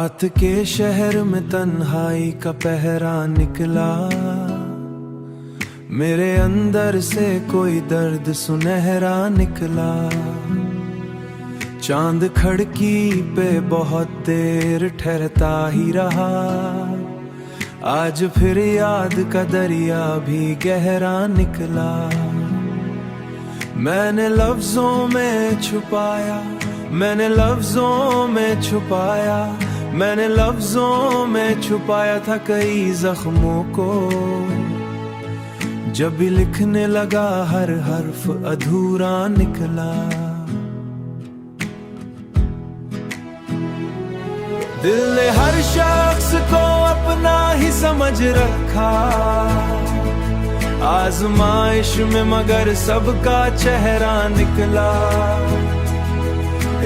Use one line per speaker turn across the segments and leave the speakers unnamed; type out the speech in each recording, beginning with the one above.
रात के शहर में तन्हाई का पहरा निकला, मेरे अंदर से कोई दर्द सुनहरा निकला। चांद खिड़की पे बहुत देर ठहरता ही रहा, आज फिर याद का दरिया भी गहरा निकला। मैंने लफ्जों में छुपाया, मैंने लफ्जों में छुपाया, मैंने लफ्जों में छुपाया था कई जख्मों को। जब भी लिखने लगा हर हर्फ अधूरा निकला। दिल ने हर शख्स को अपना ही समझ रखा, आजमाइश में मगर सबका चेहरा निकला।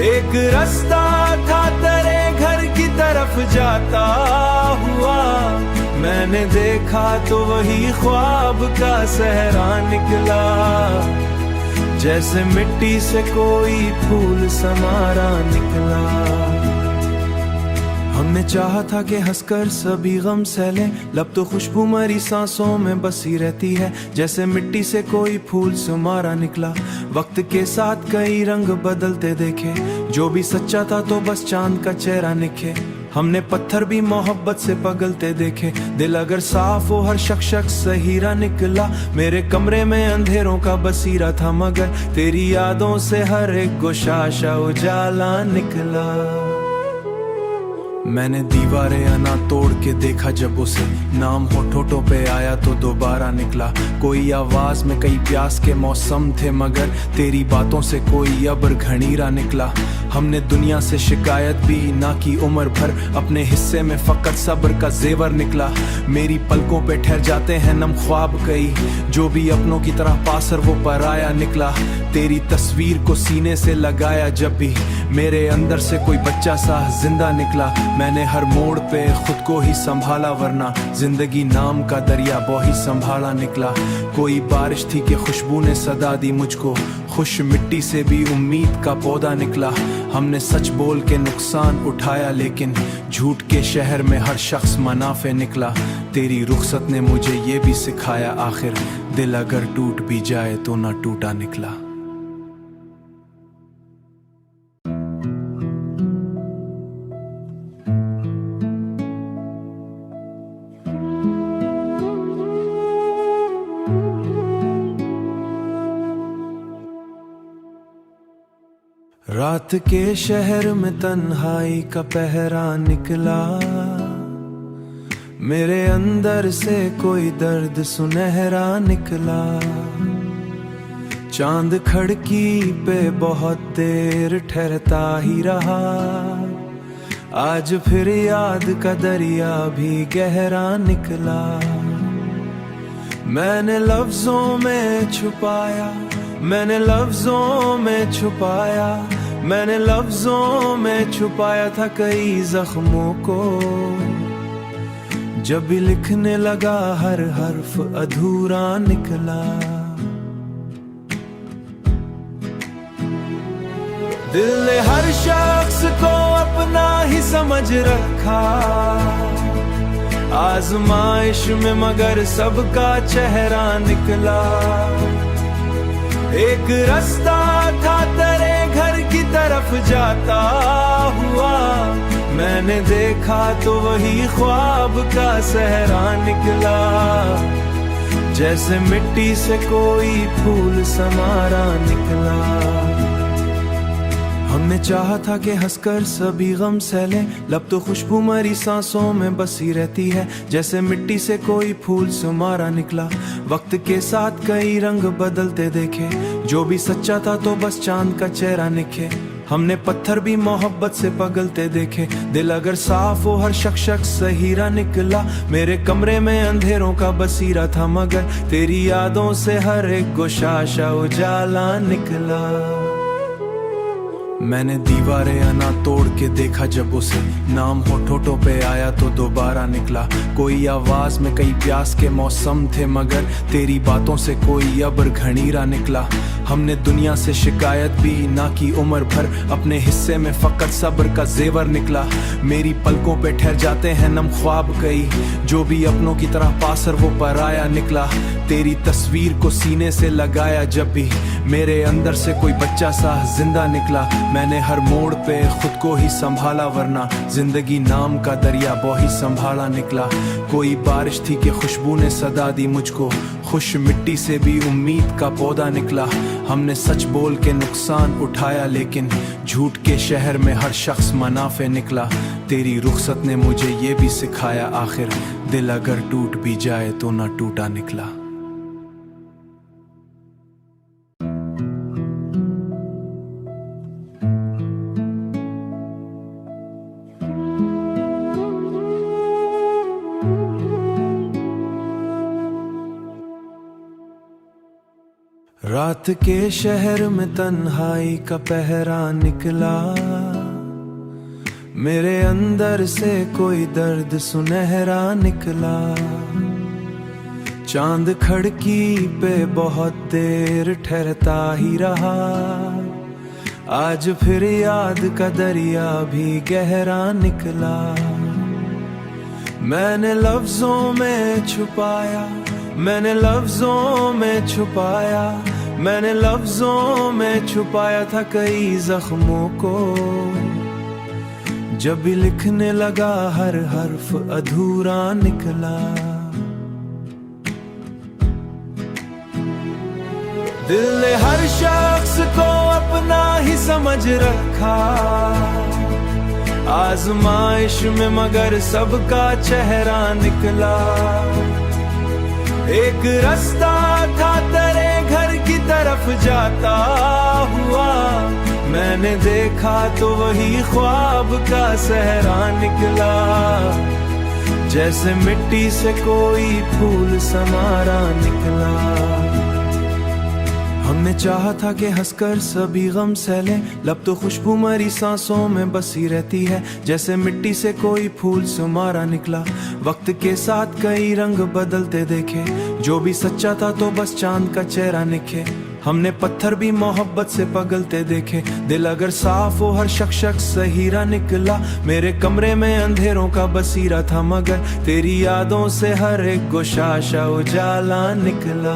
एक रास्ता था तेरे घर की तरफ जाता हुआ, मैंने देखा तो वही ख्वाब का सहरा निकला। जैसे मिट्टी से कोई फूल समारा निकला। हमने चाहा था कि हंसकर सभी गम सहले, लब तो खुशबू मरी सांसों में बसी रहती है। जैसे मिट्टी से कोई फूल सुमारा निकला। वक्त के साथ कई रंग बदलते देखे, जो भी सच्चा था तो बस चांद का चेहरा निखे। हमने पत्थर भी मोहब्बत से पगलते देखे, दिल अगर साफ हो हर शख्स सहीरा निकला। मेरे कमरे में अंधेरों का बसीरा था, मगर तेरी यादों से हर एक गोशाशा उजाला निकला। मैंने दीवारें अना तोड़ के देखा जब उसे, नाम होठों पे आया तो दोबारा निकला। कोई आवाज में कई प्यास के मौसम थे, मगर तेरी बातों से कोई अब्र घनीरा निकला। हमने दुनिया से शिकायत भी ना की उम्र भर, अपने हिस्से में फकत सब्र का जेवर निकला। मेरी पलकों पे ठहर जाते हैं नम ख्वाब कई, जो भी अपनों की तरह पासर वो पराया निकला। तेरी तस्वीर को सीने से लगाया जब भी, मेरे अंदर से कोई बच्चा सा जिंदा निकला। मैंने हर मोड़ पे खुद को ही संभाला, वरना जिंदगी नाम का दरिया बोही संभाला निकला। कोई बारिश थी कि खुशबू ने सदा दी मुझको, खुश मिट्टी से भी उम्मीद का पौधा निकला। हमने सच बोल के नुकसान उठाया, लेकिन झूठ के शहर में हर शख्स मुनाफे निकला। तेरी रुखसत ने मुझे ये भी सिखाया, आखिर दिल अगर टूट भी जाए तो ना टूटा निकला। रात के शहर में तन्हाई का पहरा निकला, मेरे अंदर से कोई दर्द सुनहरा निकला। चांद खिड़की पे बहुत देर ठहरता ही रहा, आज फिर याद का दरिया भी गहरा निकला। मैंने लफ्जों में छुपाया, मैंने लफ्जों में छुपाया, मैंने लफ्जों में छुपाया था कई जख्मों को। जब भी लिखने लगा हर हर्फ अधूरा निकला। दिल ने हर शख्स को अपना ही समझ रखा, आजमाइश में मगर सबका चेहरा निकला। एक रास्ता था तेरे घर की तरफ जाता हुआ, मैंने देखा तो वही ख्वाब का सहरा निकला। जैसे मिट्टी से कोई फूल समारा निकला। हमने चाहा था कि हंसकर सभी गम सहले, लब तो खुशबू मरी सांसों में बसी रहती है। जैसे मिट्टी से कोई फूल सुमारा निकला। वक्त के साथ कई रंग बदलते देखे, जो भी सच्चा था तो बस चांद का चेहरा निखे। हमने पत्थर भी मोहब्बत से पगलते देखे, दिल अगर साफ हो हर शख्स सहीरा निकला। मेरे कमरे में अंधेरों का बसीरा था, मगर तेरी यादों से हर एक गोशाशा उजाला निकला। मैंने दीवारें अना तोड़ के देखा जब उसे, नाम होठों पे आया तो दोबारा निकला। कोई आवाज में कई प्यास के मौसम थे, मगर तेरी बातों से कोई अब्र घनीरा निकला। हमने दुनिया से शिकायत भी ना की उम्र भर, अपने हिस्से में फकत सब्र का जेवर निकला। मेरी पलकों पे ठहर जाते हैं नम ख्वाब कई, जो भी अपनों की तरह पासर वो पराया निकला। तेरी तस्वीर को सीने से लगाया जब भी, मेरे अंदर से कोई बच्चा सा जिंदा निकला। मैंने हर मोड़ पे खुद को ही संभाला, वरना जिंदगी नाम का दरिया बोही संभाला निकला। कोई बारिश थी कि खुशबू ने सदा दी मुझको, खुश मिट्टी से भी उम्मीद का पौधा निकला। हमने सच बोल के नुकसान उठाया, लेकिन झूठ के शहर में हर शख्स मुनाफे निकला। तेरी रुखसत ने मुझे ये भी सिखाया, आखिर दिल अगर टूट भी जाए तो ना टूटा निकला। रात के शहर में तन्हाई का पहरा निकला, मेरे अंदर से कोई दर्द सुनहरा निकला। चांद खिड़की पे बहुत देर ठहरता ही रहा, आज फिर याद का दरिया भी गहरा निकला। मैंने लफ्जों में छुपाया, मैंने लफ्जों में छुपाया, मैंने लफ्जों में छुपाया था कई जख्मों को। जब भी लिखने लगा हर हर्फ अधूरा निकला। दिल ने हर शख्स को अपना ही समझ रखा, आजमाइश में मगर सबका चेहरा निकला। एक रास्ता था तेरे घर की तरफ जाता हुआ, मैंने देखा तो वही ख्वाब का सहरा निकला। जैसे मिट्टी से कोई फूल समारा निकला। हमने चाहा था कि हंसकर सभी गम सहले, लब तो खुशबू मरी सांसों में बसी रहती है। जैसे मिट्टी से कोई फूल सुमारा निकला। वक्त के साथ कई रंग बदलते देखे, जो भी सच्चा था तो बस चांद का चेहरा निखे। हमने पत्थर भी मोहब्बत से पगलते देखे, दिल अगर साफ हो हर शख्स सहीरा निकला। मेरे कमरे में अंधेरों का बसीरा था, मगर तेरी यादों से हर एक गोशाशा उजाला निकला।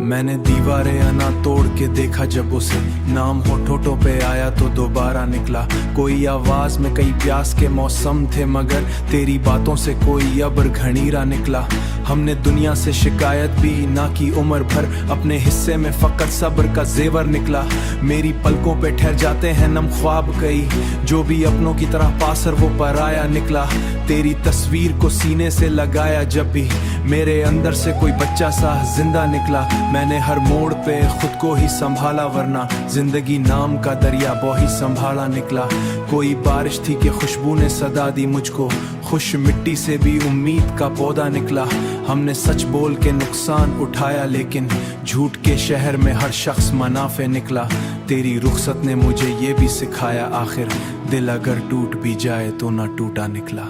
मैंने दीवारें अना तोड़ के देखा जब उसे, नाम होठों पे आया तो दोबारा निकला। कोई आवाज में कई प्यास के मौसम थे, मगर तेरी बातों से कोई अब्र घनीरा निकला। हमने दुनिया से शिकायत भी ना की उम्र भर, अपने हिस्से में फकत सब्र का जेवर निकला। मेरी पलकों पे ठहर जाते हैं नम ख्वाब कई, जो भी अपनों की तरह पासर वो पराया निकला। तेरी तस्वीर को सीने से लगाया जब भी, मेरे अंदर से कोई बच्चा सा जिंदा निकला। मैंने हर मोड़ पे खुद को ही संभाला, वरना जिंदगी नाम का दरिया बोही संभाला निकला। कोई बारिश थी कि खुशबू ने सदा दी मुझको, खुश मिट्टी से भी उम्मीद का पौधा निकला। हमने सच बोल के नुकसान उठाया, लेकिन झूठ के शहर में हर शख्स मुनाफे निकला। तेरी रुखसत ने मुझे ये भी सिखाया, आखिर दिल अगर टूट भी जाए तो ना टूटा निकला।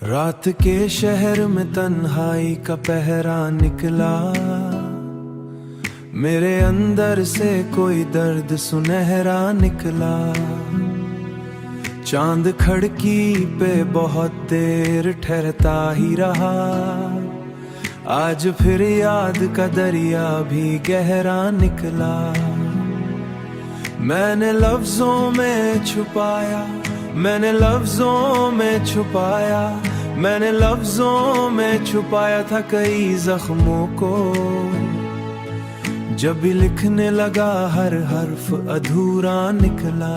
रात के शहर में तन्हाई का पहरा निकला, मेरे अंदर से कोई दर्द सुनहरा निकला। चांद खिड़की पे बहुत देर ठहरता ही रहा, आज फिर याद का दरिया भी गहरा निकला। मैंने लफ्जों में छुपाया, मैंने लफ्जों में छुपाया, मैंने लफ्जों में छुपाया था कई जख्मों को। जब भी लिखने लगा हर हर्फ अधूरा निकला।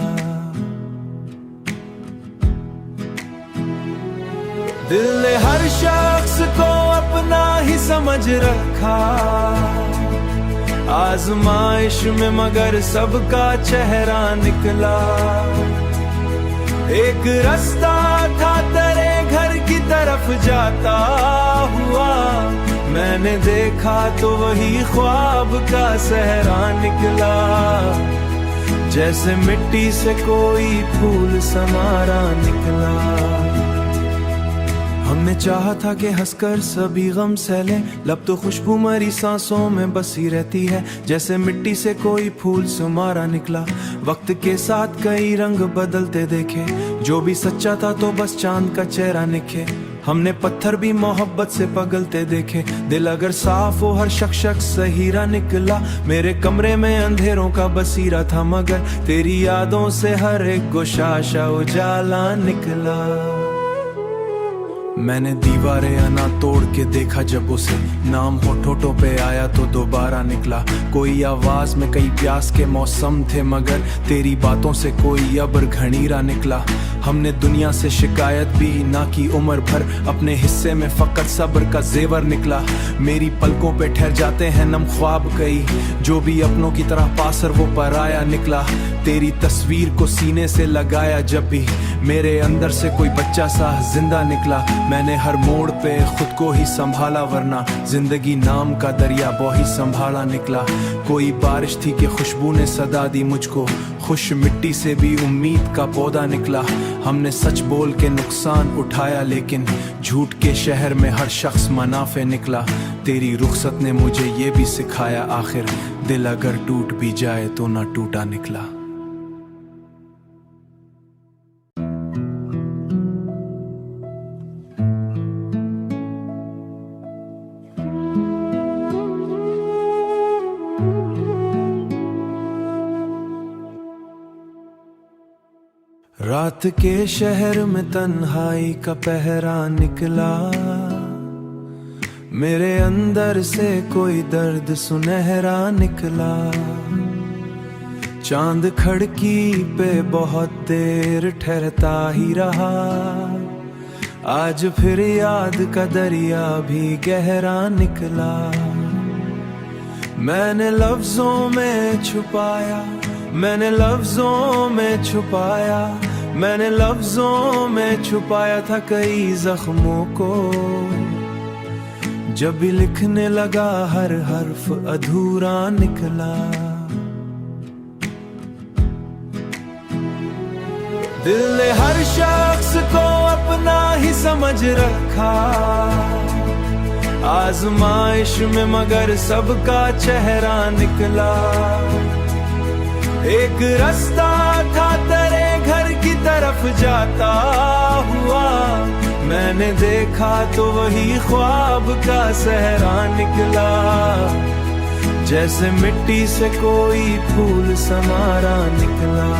दिल ने हर शख्स को अपना ही समझ रखा, आजमाइश में मगर सबका चेहरा निकला। एक रास्ता था तेरे घर की तरफ जाता हुआ, मैंने देखा तो वही ख्वाब का सहरा निकला। जैसे मिट्टी से कोई फूल समारा निकला। हमने चाहा था कि हंसकर सभी गम सहले, लब तो खुशबू मरी सांसों में बसी रहती है। जैसे मिट्टी से कोई फूल समारा निकला। वक्त के साथ कई रंग बदलते देखे, जो भी सच्चा था तो बस चांद का चेहरा निखे। हमने पत्थर भी मोहब्बत से पगलते देखे, दिल अगर साफ हो हर शख्स सहीरा निकला। मेरे कमरे में अंधेरों का बसीरा था, मगर तेरी यादों से हर एक गोशाशा उजाला निकला। मैंने दीवारें अना तोड़ के देखा जब उसे, नाम होठों पे आया तो दोबारा निकला। कोई आवाज में कई प्यास के मौसम थे, मगर तेरी बातों से कोई अब्र घनीरा निकला। हमने दुनिया से शिकायत भी ना की उम्र भर, अपने हिस्से में फकत सब्र का जेवर निकला। मेरी पलकों पे ठहर जाते हैं नम ख्वाब कई, जो भी अपनों की तरह पासर वो पराया निकला। तेरी तस्वीर को सीने से लगाया जब भी, मेरे अंदर से कोई बच्चा सा जिंदा निकला। मैंने हर मोड़ पे खुद को ही संभाला, वरना जिंदगी नाम का दरिया बहुत संभाला निकला। कोई बारिश थी कि खुशबू ने सदा दी मुझको, खुश मिट्टी से भी उम्मीद का पौधा निकला। हमने सच बोल के नुकसान उठाया, लेकिन झूठ के शहर में हर शख्स मुनाफे निकला। तेरी रुखसत ने मुझे ये भी सिखाया, आखिर दिल अगर टूट भी जाए तो ना टूटा निकला। रात के शहर में तन्हाई का पहरा निकला। मेरे अंदर से कोई दर्द सुनहरा निकला। चांद खिड़की पे बहुत देर ठहरता ही रहा, आज फिर याद का दरिया भी गहरा निकला। मैंने लफ्जों में छुपाया, मैंने लफ्जों में छुपाया, मैंने लफ्जों में छुपाया था कई जख्मों को। जब भी लिखने लगा हर हर्फ अधूरा निकला। दिल ने हर शख्स को अपना ही समझ रखा, आजमाइश में मगर सबका चेहरा निकला। एक रास्ता था तेरे घर की तरफ जाता हुआ, मैंने देखा तो वही ख्वाब का सहरा निकला। जैसे मिट्टी से कोई फूल समारा निकला।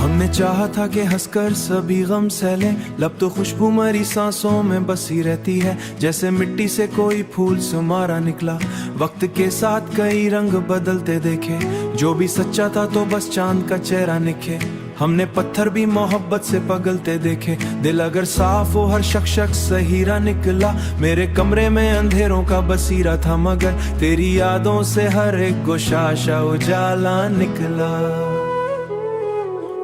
हमने चाहा था कि हंसकर सभी गम सहले, लब तो खुशबू मरी सांसों में बसी रहती है। जैसे मिट्टी से कोई फूल समारा निकला। वक्त के साथ कई रंग बदलते देखे, जो भी सच्चा था तो बस चांद का चेहरा निखे। हमने पत्थर भी मोहब्बत से पगलते देखे, दिल अगर साफ हो हर शख्स सहीरा निकला। मेरे कमरे में अंधेरों का बसीरा था, मगर तेरी यादों से हर एक गोशाशा उजाला निकला।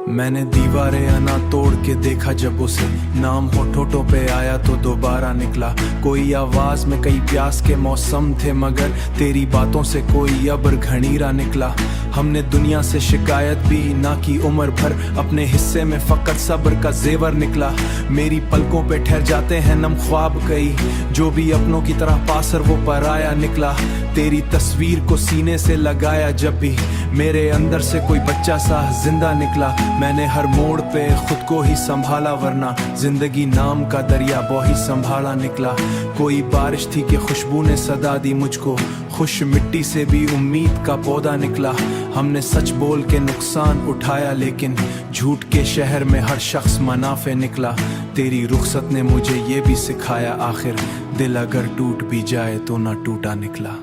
मैंने दीवारें अना तोड़ के देखा जब उसे, नाम होठों पे आया तो दोबारा निकला। कोई आवाज में कई प्यास के मौसम थे, मगर तेरी बातों से कोई अब्र घनीरा निकला। हमने दुनिया से शिकायत भी ना की उम्र भर, अपने हिस्से में फकत सब्र का जेवर निकला। मेरी पलकों पे ठहर जाते हैं नम ख्वाब कई, जो भी अपनों की तरह पासर वो पराया निकला। तेरी तस्वीर को सीने से लगाया जब भी, मेरे अंदर से कोई बच्चा सा जिंदा निकला। मैंने हर मोड़ पे खुद को ही संभाला, वरना जिंदगी नाम का दरिया बहुत संभाला निकला। कोई बारिश थी कि खुशबू ने सदा दी मुझको, खुश मिट्टी से भी उम्मीद का पौधा निकला। हमने सच बोल के नुकसान उठाया, लेकिन झूठ के शहर में हर शख्स मुनाफे निकला। तेरी रुखसत ने मुझे ये भी सिखाया, आखिर दिल अगर टूट भी जाए तो ना टूटा निकला।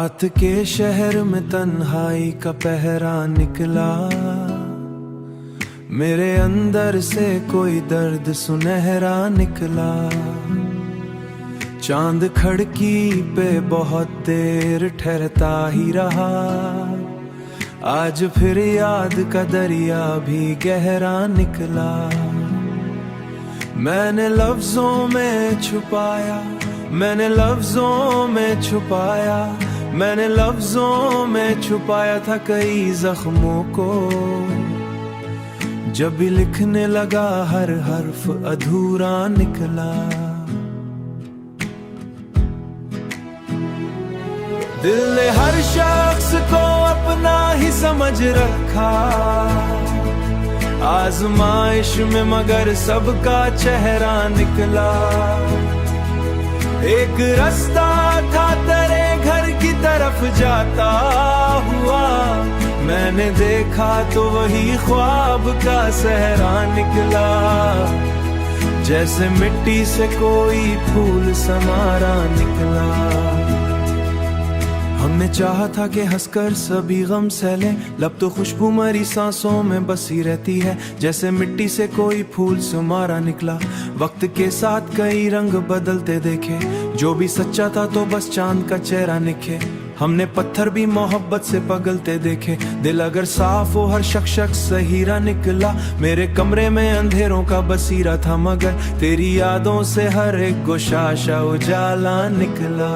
रात के शहर में तन्हाई का पहरा निकला, मेरे अंदर से कोई दर्द सुनहरा निकला। चांद खिड़की पे बहुत देर ठहरता ही रहा, आज फिर याद का दरिया भी गहरा निकला। मैंने लफ्जों में छुपाया, मैंने लफ्जों में छुपाया, मैंने लफ्जों में छुपाया था कई जख्मों को। जब भी लिखने लगा हर हर्फ अधूरा निकला। दिल ने हर शख्स को अपना ही समझ रखा, आजमाइश में मगर सबका चेहरा निकला। एक रास्ता था तेरे घर की तरफ जाता हुआ, मैंने देखा तो वही ख्वाब का सहरा निकला। जैसे मिट्टी से कोई फूल समारा निकला। हमने चाहा था कि हंसकर सभी गम सहले, लब तो खुशबू मरी सांसों में बसी रहती है। जैसे मिट्टी से कोई फूल सुमारा निकला। वक्त के साथ कई रंग बदलते देखे, जो भी सच्चा था तो बस चांद का चेहरा निखे। हमने पत्थर भी मोहब्बत से पगलते देखे, दिल अगर साफ हो हर शख्स सहीरा निकला। मेरे कमरे में अंधेरों का बसीरा था, मगर तेरी यादों से हर एक गोशाशा उजाला निकला।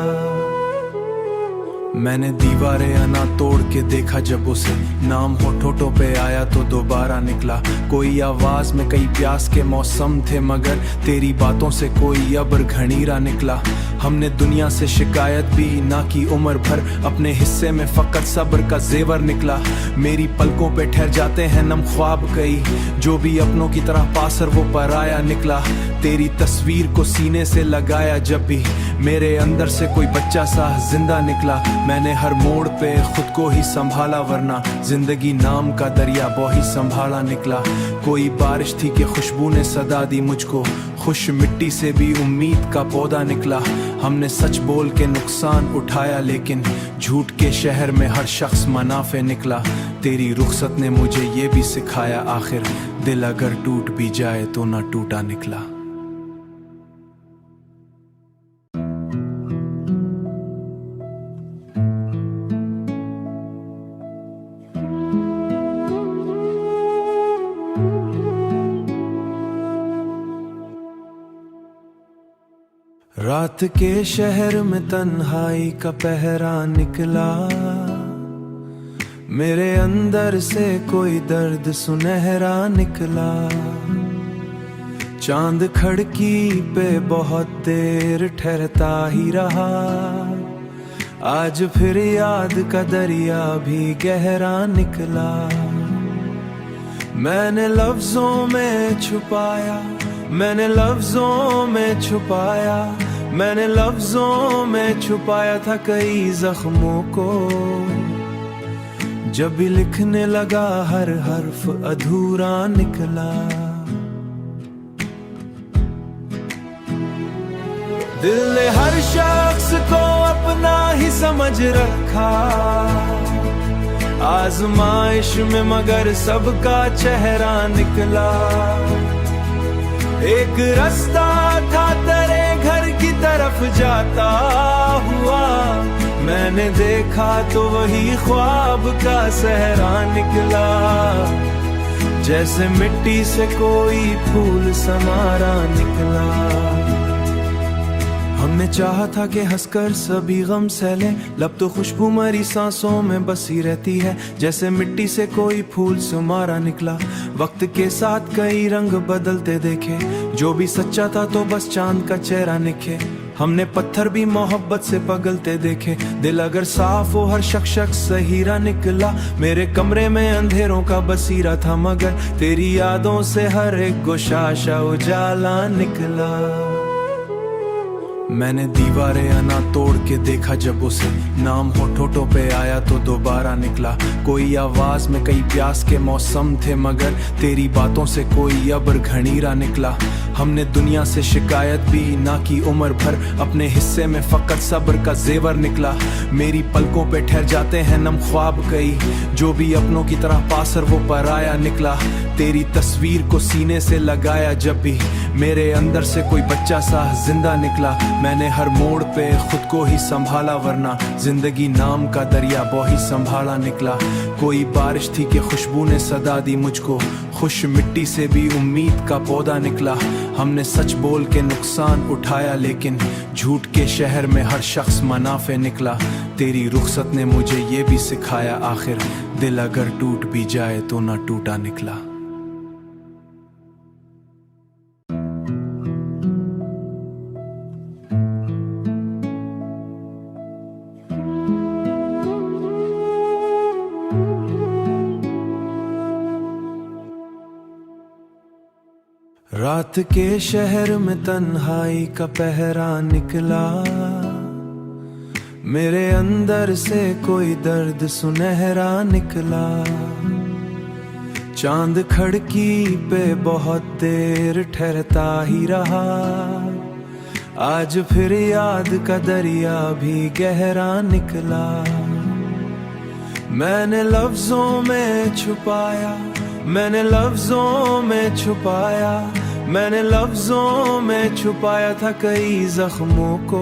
मैंने दीवारें अना तोड़ के देखा जब उसे, नाम होठों पे आया तो दोबारा निकला। कोई आवाज में कई प्यास के मौसम थे, मगर तेरी बातों से कोई अब्र घनीरा निकला। हमने दुनिया से शिकायत भी ना की उम्र भर, अपने हिस्से में फकत सब्र का जेवर निकला। मेरी पलकों पे ठहर जाते हैं नम ख्वाब कई, जो भी अपनों की तरह पासर वो पराया निकला। तेरी तस्वीर को सीने से लगाया जब भी, मेरे अंदर से कोई बच्चा सा जिंदा निकला। मैंने हर मोड़ पे खुद को ही संभाला, वरना जिंदगी नाम का दरिया बहुत संभाला निकला। कोई बारिश थी कि खुशबू ने सदा दी मुझको, खुश मिट्टी से भी उम्मीद का पौधा निकला। हमने सच बोल के नुकसान उठाया, लेकिन झूठ के शहर में हर शख्स मुनाफे निकला। तेरी रुखसत ने मुझे ये भी सिखाया, आखिर दिल अगर टूट भी जाए तो ना टूटा निकला। रात के शहर में तन्हाई का पहरा निकला, मेरे अंदर से कोई दर्द सुनहरा निकला। चांद खिड़की पे बहुत देर ठहरता ही रहा, आज फिर याद का दरिया भी गहरा निकला। मैंने लफ्जों में छुपाया, मैंने लफ्जों में छुपाया, मैंने लफ्जों में छुपाया था कई जख्मों को। जब भी लिखने लगा हर हर्फ अधूरा निकला। दिल ने हर शख्स को अपना ही समझ रखा, आजमाइश में मगर सबका चेहरा निकला। एक रास्ता था तेरे घर की तरफ जाता हुआ, मैंने देखा तो वही ख्वाब का सहरा निकला। जैसे मिट्टी से कोई फूल समारा निकला। हमने चाहा था कि हंसकर सभी गम सहले, लब तो खुशबू मरी सांसों में बसी रहती है। जैसे मिट्टी से कोई फूल सुमारा निकला। वक्त के साथ कई रंग बदलते देखे, जो भी सच्चा था तो बस चांद का चेहरा निखे। हमने पत्थर भी मोहब्बत से पगलते देखे, दिल अगर साफ हो हर शख्स सहीरा निकला। मेरे कमरे में अंधेरों का बसीरा था, मगर तेरी यादों से हर एक गोशाशा उजाला निकला। मैंने दीवारें आना तोड़ के देखा जब उसे, नाम होठों पे आया तो दोबारा निकला। कोई आवाज में कई प्यास के मौसम थे, मगर तेरी बातों से कोई अब्र घनीरा निकला। हमने दुनिया से शिकायत भी ना की उम्र भर, अपने हिस्से में फकत सब्र का जेवर निकला। मेरी पलकों पे ठहर जाते हैं नम ख्वाब कई, जो भी अपनों की तरह पासर वो पराया निकला। तेरी तस्वीर को सीने से लगाया जब भी, मेरे अंदर से कोई बच्चा सा जिंदा निकला। मैंने हर मोड़ पे खुद को ही संभाला, वरना जिंदगी नाम का दरिया बोही संभाला निकला। कोई बारिश थी कि खुशबू ने सदा दी मुझको, खुश मिट्टी से भी उम्मीद का पौधा निकला। हमने सच बोल के नुकसान उठाया, लेकिन झूठ के शहर में हर शख्स मुनाफे निकला। तेरी रुखसत ने मुझे ये भी सिखाया, आखिर दिल अगर टूट भी जाए तो ना टूटा निकला। रात के शहर में तन्हाई का पहरा निकला, मेरे अंदर से कोई दर्द सुनहरा निकला। चांद खिड़की पे बहुत देर ठहरता ही रहा, आज फिर याद का दरिया भी गहरा निकला। मैंने लफ्जों में छुपाया, मैंने लफ्जों में छुपाया, मैंने लफ्जों में छुपाया था कई जख्मों को।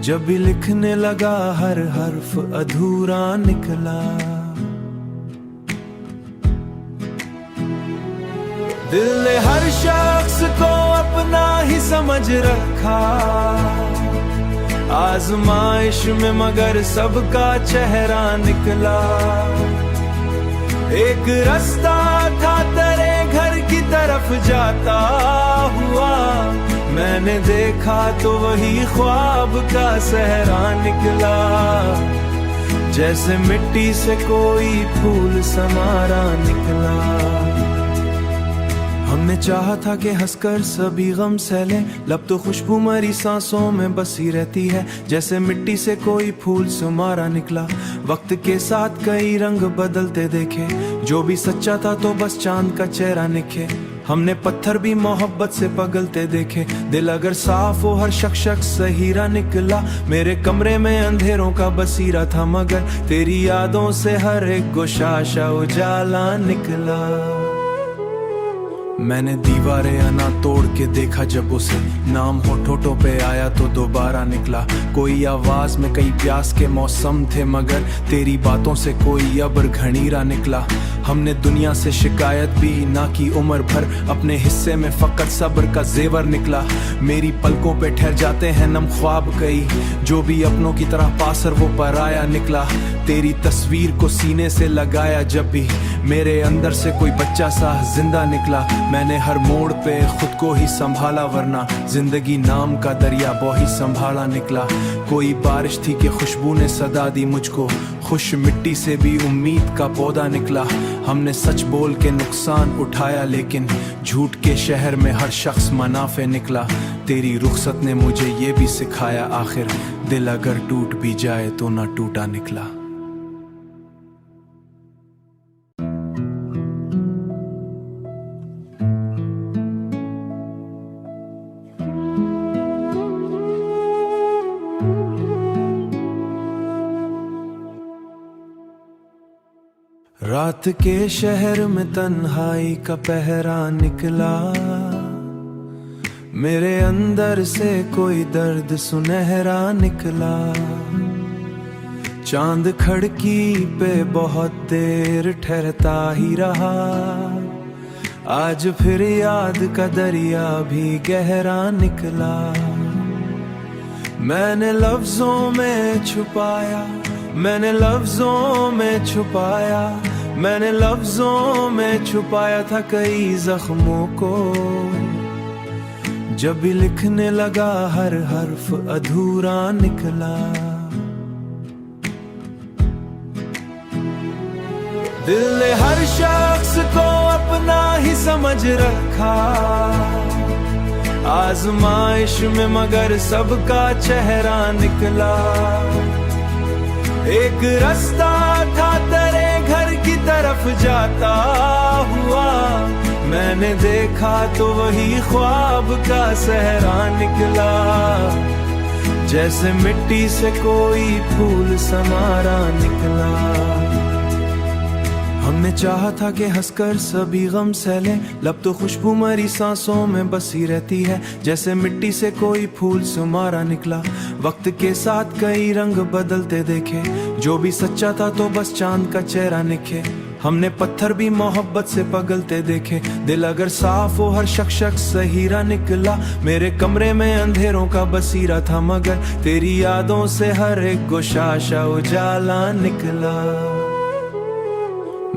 जब भी लिखने लगा हर हर्फ अधूरा निकला। दिल ने हर शख्स को अपना ही समझ रखा, आजमाइश में मगर सबका चेहरा निकला। एक रास्ता था तेरे घर की तरफ जाता हुआ, मैंने देखा तो वही ख्वाब का सहरा निकला। जैसे मिट्टी से कोई फूल समारा निकला। हमने चाहा था कि हंसकर सभी गम सहले, लब तो खुशबू मरी सांसों में बसी रहती है। जैसे मिट्टी से कोई फूल सुमारा निकला। वक्त के साथ कई रंग बदलते देखे, जो भी सच्चा था तो बस चांद का चेहरा निखे। हमने पत्थर भी मोहब्बत से पगलते देखे, दिल अगर साफ हो हर शख्स सहीरा निकला। मेरे कमरे में अंधेरों का बसीरा था, मगर तेरी यादों से हर एक गोशाशा उजाला निकला। मैंने दीवारें आना तोड़ के देखा जब उसे, नाम होठों पे आया तो दोबारा निकला। कोई आवाज में कई प्यास के मौसम थे, मगर तेरी बातों से कोई अब्र घनीरा निकला। हमने दुनिया से शिकायत भी ना की उम्र भर, अपने हिस्से में फकत सब्र का जेवर निकला। मेरी पलकों पे ठहर जाते हैं नम ख्वाब कई, जो भी अपनों की तरह पासर वो पराया निकला। तेरी तस्वीर को सीने से लगाया जब भी, मेरे अंदर से कोई बच्चा सा जिंदा निकला। मैंने हर मोड़ पे खुद को ही संभाला, वरना जिंदगी नाम का दरिया बोही संभाला निकला। कोई बारिश थी कि खुशबू ने सदा दी मुझको, खुश मिट्टी से भी उम्मीद का पौधा निकला। हमने सच बोल के नुकसान उठाया, लेकिन झूठ के शहर में हर शख्स मुनाफे निकला। तेरी रुखसत ने मुझे ये भी सिखाया, आखिर दिल अगर टूट भी जाए तो ना टूटा निकला। रात के शहर में तन्हाई का पहरा निकला, मेरे अंदर से कोई दर्द सुनहरा निकला। चांद खिड़की पे बहुत देर ठहरता ही रहा, आज फिर याद का दरिया भी गहरा निकला। मैंने लफ्जों में छुपाया, मैंने लफ्जों में छुपाया, मैंने लफ्जों में छुपाया था कई जख्मों को। जब भी लिखने लगा हर हर्फ अधूरा निकला। दिल ने हर शख्स को अपना ही समझ रखा, आजमाइश में मगर सबका चेहरा निकला। एक रास्ता था तेरे घर की तरफ जाता हुआ, मैंने देखा तो वही ख्वाब का सहरा निकला। जैसे मिट्टी से कोई फूल समारा निकला। हमने चाहा था कि हंसकर सभी गम सहले, लब तो खुशबू मरी सांसों में बसी रहती है। जैसे मिट्टी से कोई फूल समारा निकला। वक्त के साथ कई रंग बदलते देखे, जो भी सच्चा था तो बस चांद का चेहरा निखे। हमने पत्थर भी मोहब्बत से पगलते देखे, दिल अगर साफ हो हर शख्स सहीरा निकला। मेरे कमरे में अंधेरों का बसीरा था, मगर तेरी यादों से हर एक गोशाशा उजाला निकला।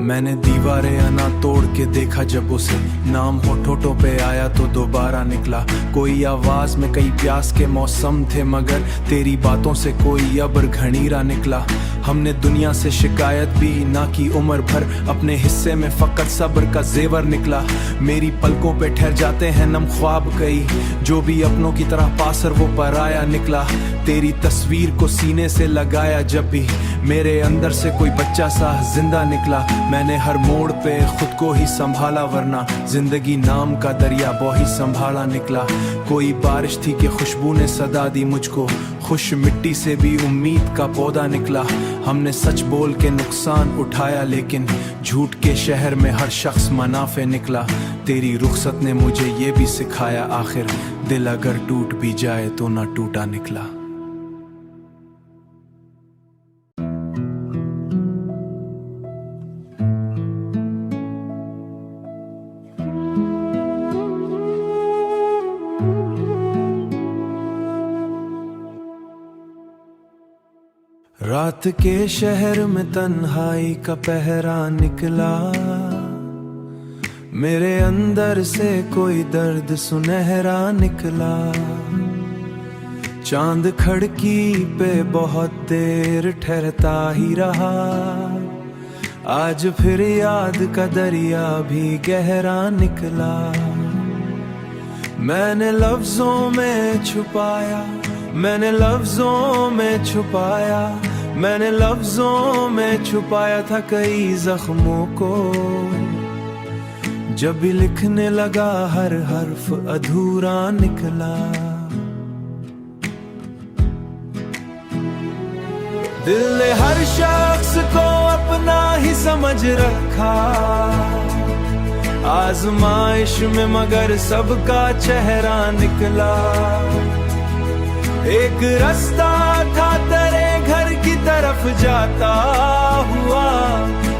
मैंने दीवारें आना तोड़ के देखा जब उसे, नाम होठों पे आया तो दोबारा निकला। कोई आवाज में कई प्यास के मौसम थे, मगर तेरी बातों से कोई अब्र घनीरा निकला। हमने दुनिया से शिकायत भी ना की उम्र भर, अपने हिस्से में फकत सब्र का जेवर निकला। मेरी पलकों पे ठहर जाते हैं नम ख्वाब कई, जो भी अपनों की तरह पासर वो पराया निकला। तेरी तस्वीर को सीने से लगाया जब भी, मेरे अंदर से कोई बच्चा सा जिंदा निकला। मैंने हर मोड़ पे खुद को ही संभाला, वरना जिंदगी नाम का दरिया बही संभाला निकला। कोई बारिश थी कि खुशबू ने सदा दी मुझको, खुश मिट्टी से भी उम्मीद का पौधा निकला। हमने सच बोल के नुकसान उठाया, लेकिन झूठ के शहर में हर शख्स मुनाफे निकला। तेरी रुखसत ने मुझे ये भी सिखाया, आखिर दिल अगर टूट भी जाए तो ना टूटा निकला। रात के शहर में तन्हाई का पहरा निकला। मेरे अंदर से कोई दर्द सुनहरा निकला। चांद खिड़की पे बहुत देर ठहरता ही रहा, आज फिर याद का दरिया भी गहरा निकला। मैंने लफ्जों में छुपाया, मैंने लफ्जों में छुपाया, मैंने लफ्जों में छुपाया था कई जख्मों को। जब भी लिखने लगा हर हर्फ अधूरा निकला। दिल ने हर शख्स को अपना ही समझ रखा, आजमाइश में मगर सबका चेहरा निकला। एक रास्ता था तेरे घर की तरफ जाता हुआ,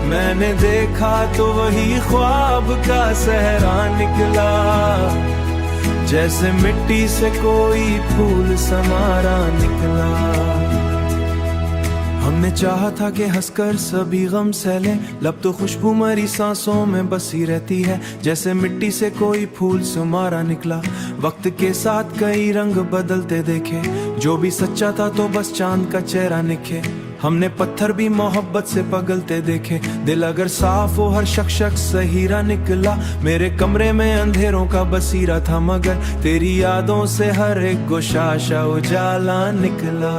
मैंने देखा तो वही ख्वाब का सहरा निकला। जैसे मिट्टी से कोई फूल समारा निकला। हमने चाहा था कि हंसकर सभी गम सहले, लब तो खुशबू मरी सांसों में बसी रहती है। जैसे मिट्टी से कोई फूल समारा निकला। वक्त के साथ कई रंग बदलते देखे, जो भी सच्चा था तो बस चांद का चेहरा निखे। हमने पत्थर भी मोहब्बत से पगलते देखे, दिल अगर साफ हो हर शख्स सहीरा निकला। मेरे कमरे में अंधेरों का बसीरा था, मगर तेरी यादों से हर एक गोशाशा उजाला निकला।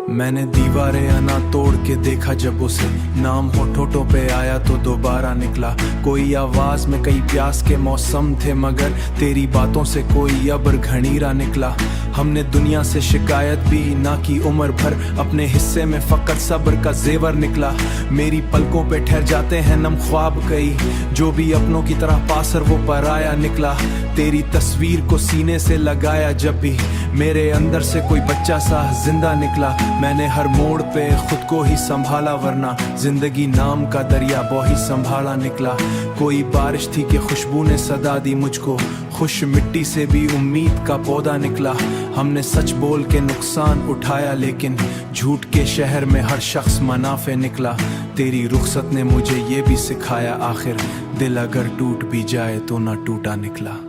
मैंने दीवारें आना तोड़ के देखा जब उसे, नाम होठों पे आया तो दोबारा निकला। कोई आवाज में कई प्यास के मौसम थे, मगर तेरी बातों से कोई अब्र घनीरा निकला। हमने दुनिया से शिकायत भी ना की उम्र भर, अपने हिस्से में फकत सब्र का जेवर निकला। मेरी पलकों पे ठहर जाते हैं नम ख्वाब कई, जो भी अपनों की तरह पासर वो पराया निकला। तेरी तस्वीर को सीने से लगाया जब भी, मेरे अंदर से कोई बच्चा सा जिंदा निकला। मैंने हर मोड़ पे खुद को ही संभाला, वरना जिंदगी नाम का दरिया बही संभाला निकला। कोई बारिश थी कि खुशबू ने सदा दी मुझको, खुश मिट्टी से भी उम्मीद का पौधा निकला। हमने सच बोल के नुकसान उठाया, लेकिन झूठ के शहर में हर शख्स मुनाफे निकला। तेरी रुखसत ने मुझे ये भी सिखाया, आखिर दिल अगर टूट भी जाए तो ना टूटा निकला।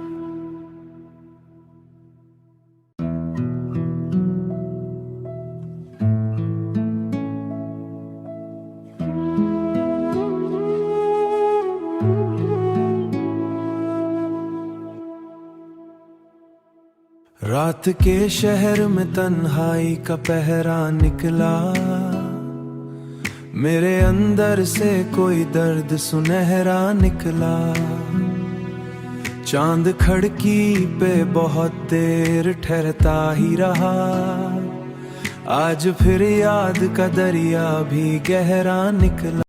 रात के शहर में तन्हाई का पहरा निकला, मेरे अंदर से कोई दर्द सुनहरा निकला। चांद खिड़की पे बहुत देर ठहरता ही रहा, आज फिर याद का दरिया भी गहरा निकला।